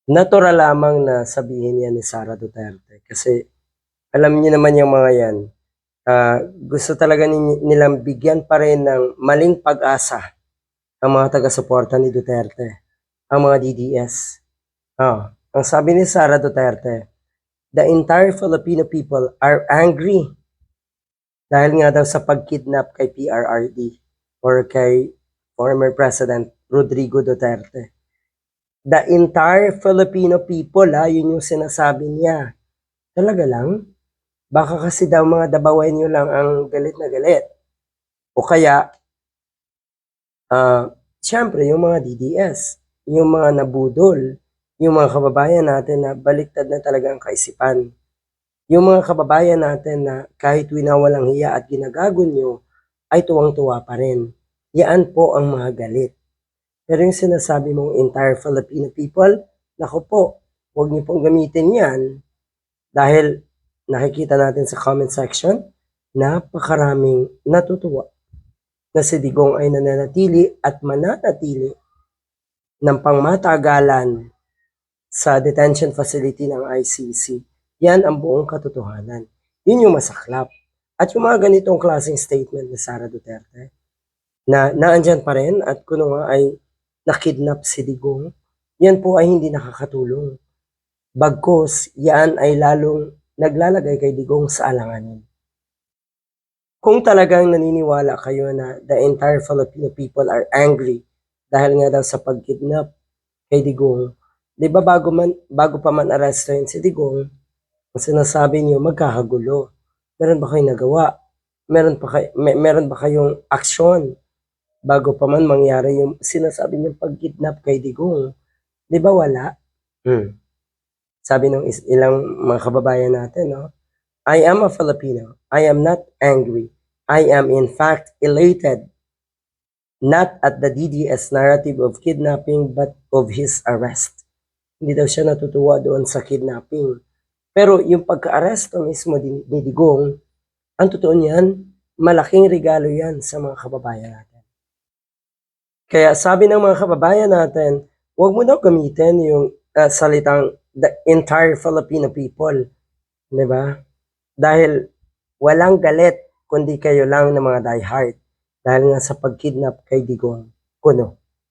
Natural lamang na sabihin yan ni Sara Duterte kasi alam niyo naman yung mga yan, gusto talaga nilang bigyan pa rin ng maling pag-asa ang mga taga-suporta ni Duterte, ang mga DDS. Ang sabi ni Sara Duterte, the entire Filipino people are angry dahil nga daw sa pag-kidnap kay PRRD or kay former President Rodrigo Duterte. The entire Filipino people, yun yung sinasabi niya. Talaga lang? Baka kasi daw mga dabawenyo lang ang galit na galit. O kaya, syempre yung mga DDS, yung mga nabudol, yung mga kababayan natin na baliktad na talaga ang kaisipan. Yung mga kababayan natin na kahit winawalang hiya at ginagago nyo, ay tuwang-tuwa pa rin. Yan po ang mga galit. Pero yung sinasabi mong entire Filipino people, naku po, huwag niyo pong gamitin yan dahil nakikita natin sa comment section, napakaraming natutuwa na si Digong ay nananatili at mananatili ng pangmatagalan sa detention facility ng ICC. Yan ang buong katotohanan. Yun yung masaklap. At yung mga ganitong klaseng statement ni Sara Duterte, na naandyan pa rin at kuno nga ay nakidnap si Digong, yan po ay hindi nakakatulong. Bagkus, yan ay lalong naglalagay kay Digong sa alanganin. Kung talagang naniniwala kayo na the entire Filipino people are angry dahil nga daw sa pagkidnap kay Digong, di ba bago pa man arestuhin si Digong, ang sinasabi niyo magkakagulo. Meron ba kayong nagawa? Meron ba kayong aksyon bago pa man mangyari yung sinasabi niyong pagkidnap kay Digong? Di ba wala? Sabi ng ilang mga kababayan natin, no? I am a Filipino. I am not angry. I am in fact elated, not at the DDS narrative of kidnapping but of his arrest. Hindi daw siya natutuwa doon sa kidnapping. Pero yung pagka-aresto mismo ni Digong, ang totoo niyan, malaking regalo yan sa mga kababayan natin. Kaya sabi ng mga kababayan natin, huwag mo daw gamitin yung salitang the entire Filipino people. Diba? Dahil walang galit kundi kayo lang ng mga diehard dahil nga sa pagkidnap kay Digong Kuno.